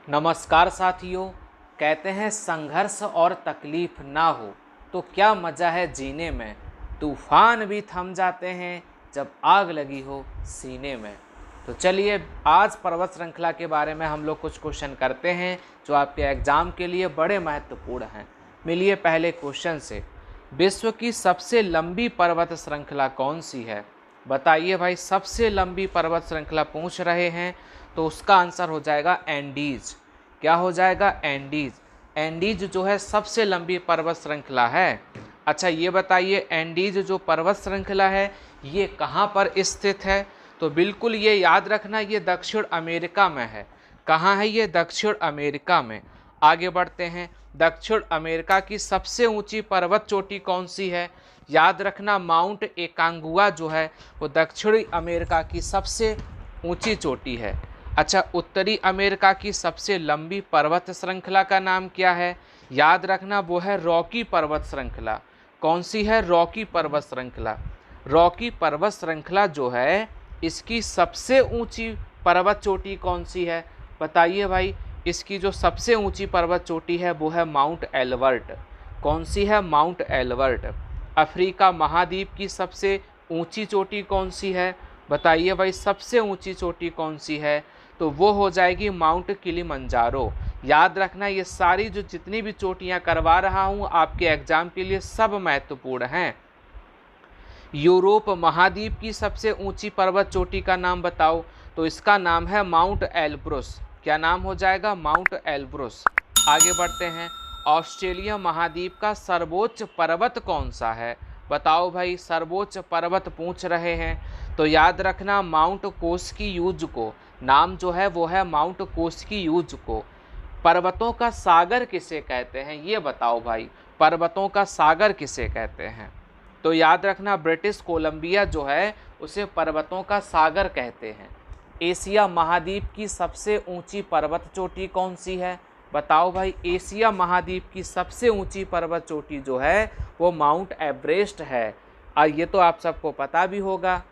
नमस्कार साथियों। कहते हैं संघर्ष और तकलीफ ना हो तो क्या मज़ा है जीने में। तूफान भी थम जाते हैं जब आग लगी हो सीने में। तो चलिए आज पर्वत श्रृंखला के बारे में हम लोग कुछ क्वेश्चन करते हैं जो आपके एग्ज़ाम के लिए बड़े महत्वपूर्ण हैं। मिलिए पहले क्वेश्चन से। विश्व की सबसे लंबी पर्वत श्रृंखला कौन सी है? बताइए भाई, सबसे लंबी पर्वत श्रृंखला पूछ रहे हैं तो उसका आंसर हो जाएगा एंडीज। क्या हो जाएगा? एंडीज। एंडीज जो है सबसे लंबी पर्वत श्रृंखला है। अच्छा ये बताइए, एंडीज जो पर्वत श्रृंखला है ये कहाँ पर स्थित है? तो बिल्कुल ये याद रखना, ये दक्षिण अमेरिका में है। कहाँ है ये? दक्षिण अमेरिका में। आगे बढ़ते हैं। दक्षिण अमेरिका की सबसे ऊंची पर्वत चोटी कौन सी है? याद रखना, माउंट एकांगुआ जो है वो दक्षिणी अमेरिका की सबसे ऊंची चोटी है। अच्छा, उत्तरी अमेरिका की सबसे लंबी पर्वत श्रृंखला का नाम क्या है? याद रखना, वो है रॉकी पर्वत श्रृंखला। कौन सी है? रॉकी पर्वत श्रृंखला। रॉकी पर्वत श्रृंखला जो है इसकी सबसे ऊंची पर्वत चोटी कौन सी है? बताइए भाई, इसकी जो सबसे ऊंची पर्वत चोटी है वो है माउंट एल्बर्ट। कौन सी है? Mount Elbert. अफ्रीका महाद्वीप की सबसे ऊंची चोटी कौन सी है? बताइए भाई, सबसे ऊंची चोटी कौन सी है? तो वो हो जाएगी माउंट किलिमंजारो। याद रखना, ये सारी जो जितनी भी चोटियां करवा रहा हूँ आपके एग्जाम के लिए सब महत्वपूर्ण हैं। यूरोप महाद्वीप की सबसे ऊंची पर्वत चोटी का नाम बताओ। तो इसका नाम है माउंट एल्ब्रुस। क्या नाम हो जाएगा? Mount Elbrus. आगे बढ़ते हैं। ऑस्ट्रेलिया महाद्वीप का सर्वोच्च पर्वत कौन सा है? बताओ भाई, सर्वोच्च पर्वत पूछ रहे हैं तो याद रखना माउंट कोस्कीयूजको। नाम जो है वो है माउंट कोस्कीयूजको। पर्वतों का सागर किसे कहते हैं? ये बताओ भाई, पर्वतों का सागर किसे कहते हैं? तो याद रखना, ब्रिटिश कोलंबिया जो है उसे पर्वतों का सागर कहते हैं। एशिया महाद्वीप की सबसे ऊंची पर्वत चोटी कौन सी है? बताओ भाई, एशिया महाद्वीप की सबसे ऊंची पर्वत चोटी जो है वो माउंट एवरेस्ट है। ये तो आप सबको पता भी होगा।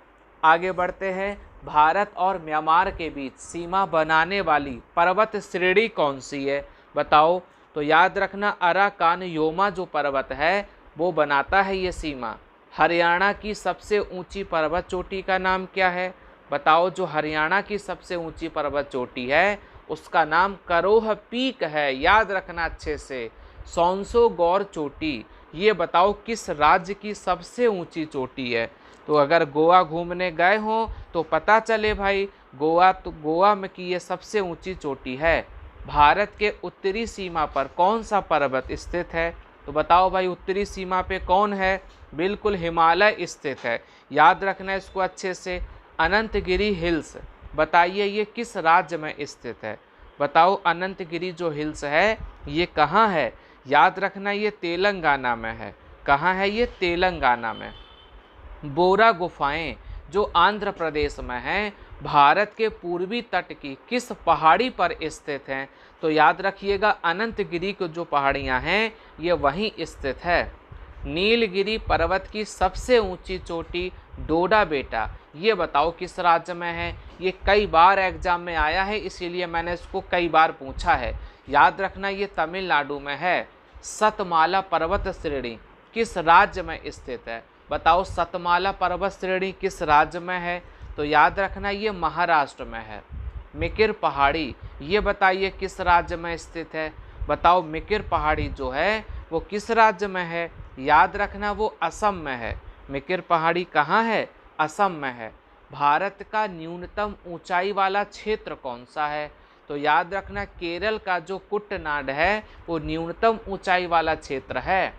आगे बढ़ते हैं। भारत और म्यांमार के बीच सीमा बनाने वाली पर्वत श्रेणी कौन सी है? बताओ। तो याद रखना, अराकान योमा जो पर्वत है वो बनाता है ये सीमा। हरियाणा की सबसे ऊंची पर्वत चोटी का नाम क्या है? बताओ। जो हरियाणा की सबसे ऊंची पर्वत चोटी है उसका नाम करोह पीक है। याद रखना अच्छे से। सौंसो गौर चोटी, ये बताओ किस राज्य की सबसे ऊंची चोटी है? तो अगर गोवा घूमने गए हों तो पता चले भाई, गोवा में की ये सबसे ऊंची चोटी है। भारत के उत्तरी सीमा पर कौन सा पर्वत स्थित है? तो बताओ भाई, उत्तरी सीमा पे कौन है? बिल्कुल हिमालय स्थित है। याद रखना इसको अच्छे से। अनंतगिरी हिल्स, बताइए ये किस राज्य में स्थित है? बताओ, अनंतगिरी जो हिल्स है ये कहाँ है? याद रखना, ये तेलंगाना में है। कहाँ है ये? तेलंगाना में। बोरा गुफाएं जो आंध्र प्रदेश में हैं भारत के पूर्वी तट की किस पहाड़ी पर स्थित हैं? तो याद रखिएगा, अनंतगिरी की जो पहाड़ियां हैं ये वहीं स्थित है। नीलगिरी पर्वत की सबसे ऊंची चोटी डोडा बेटा, ये बताओ किस राज्य में है? ये कई बार एग्जाम में आया है इसीलिए मैंने इसको कई बार पूछा है। याद रखना, ये तमिलनाडु में है। सतमाला पर्वत श्रेणी किस राज्य में स्थित है? बताओ, सतमाला पर्वत श्रेणी किस राज्य में है? तो याद रखना ये महाराष्ट्र में है। मिकिर पहाड़ी, ये बताइए किस राज्य में स्थित है? बताओ, मिकिर पहाड़ी जो है वो किस राज्य में है? याद रखना वो असम में है। मिकिर पहाड़ी कहाँ है? असम में है। भारत का न्यूनतम ऊंचाई वाला क्षेत्र कौन सा है? तो याद रखना, केरल का जो कुट्टनाड है वो न्यूनतम ऊंचाई वाला क्षेत्र है।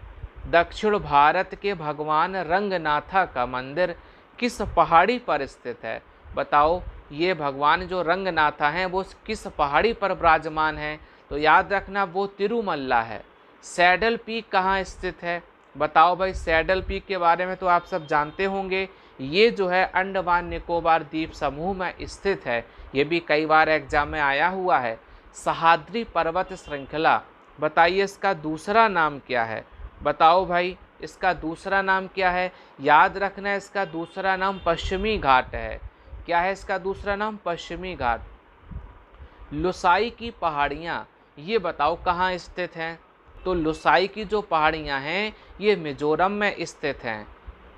दक्षिण भारत के भगवान रंगनाथा का मंदिर किस पहाड़ी पर स्थित है? बताओ, ये भगवान जो रंगनाथा हैं वो किस पहाड़ी पर विराजमान हैं? तो याद रखना वो तिरुमल्ला है। सैडल पीक कहाँ स्थित है? बताओ भाई, सैडल पीक के बारे में तो आप सब जानते होंगे। ये जो है अंडमान निकोबार द्वीप समूह में स्थित है। ये भी कई बार एग्जाम में आया हुआ है। सह्याद्री पर्वत श्रृंखला, बताइए इसका दूसरा नाम क्या है? बताओ भाई, इसका दूसरा नाम क्या है? याद रखना, इसका दूसरा नाम पश्चिमी घाट है। क्या है इसका दूसरा नाम? पश्चिमी घाट। लुसाई की पहाड़ियाँ ये बताओ कहाँ स्थित हैं। तो लुसाई की जो पहाड़ियाँ हैं ये मिजोरम में स्थित हैं।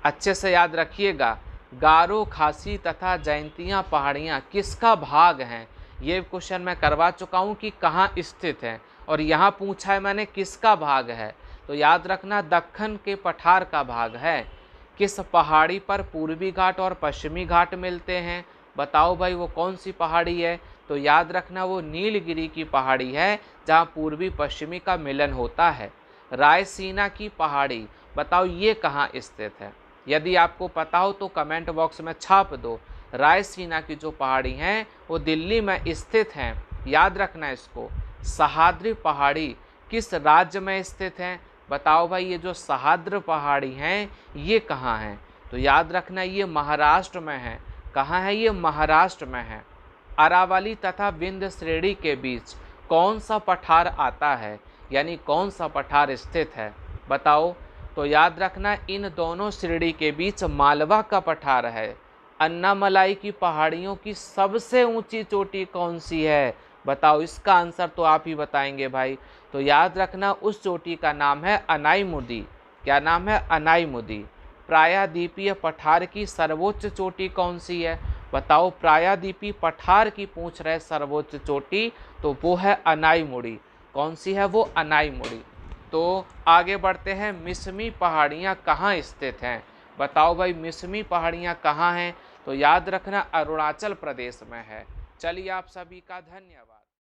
अच्छे से याद रखिएगा, गारो, खासी तथा जयंतिया पहाड़ियाँ किसका भाग हैं। ये क्वेश्चन मैं करवा चुका हूँ कि कहाँ स्थित है, और यहाँ पूछा है मैंने किसका भाग है। तो याद रखना दक्कन के पठार का भाग है। किस पहाड़ी पर पूर्वी घाट और पश्चिमी घाट मिलते हैं, बताओ भाई वो कौन सी पहाड़ी है। तो याद रखना वो नीलगिरी की पहाड़ी है, जहाँ पूर्वी पश्चिमी का मिलन होता है। रायसीना की पहाड़ी बताओ ये कहाँ स्थित है। यदि आपको पता हो तो कमेंट बॉक्स में छाप दो। रायसीना की जो पहाड़ी हैं वो दिल्ली में स्थित हैं, याद रखना इसको। सह्याद्री पहाड़ी किस राज्य में स्थित हैं, बताओ भाई ये जो सह्याद्री पहाड़ी हैं ये कहाँ हैं। तो याद रखना ये महाराष्ट्र में है। कहाँ है ये, महाराष्ट्र में है। अरावली तथा विंध्य श्रेणी के बीच कौन सा पठार आता है, यानी कौन सा पठार स्थित है, बताओ। तो याद रखना इन दोनों श्रेणी के बीच मालवा का पठार है। अन्नामलाई की पहाड़ियों की सबसे ऊंची चोटी कौन सी है, बताओ। इसका आंसर तो आप ही बताएंगे भाई। तो याद रखना उस चोटी का नाम है अनाईमुदी। क्या नाम है, अनाईमुदी। प्रायद्वीपीय पठार की सर्वोच्च चोटी कौन सी है, बताओ। प्रायद्वीपीय पठार की पूछ रहे सर्वोच्च चोटी, तो वो है अनाईमुड़ी। कौन सी है वो, अनाईमुड़ी। तो आगे बढ़ते हैं, मिसमी पहाड़ियाँ कहाँ स्थित हैं, बताओ भाई। मिसमी पहाड़ियाँ कहाँ हैं, तो याद रखना अरुणाचल प्रदेश में है। चलिए आप सभी का धन्यवाद।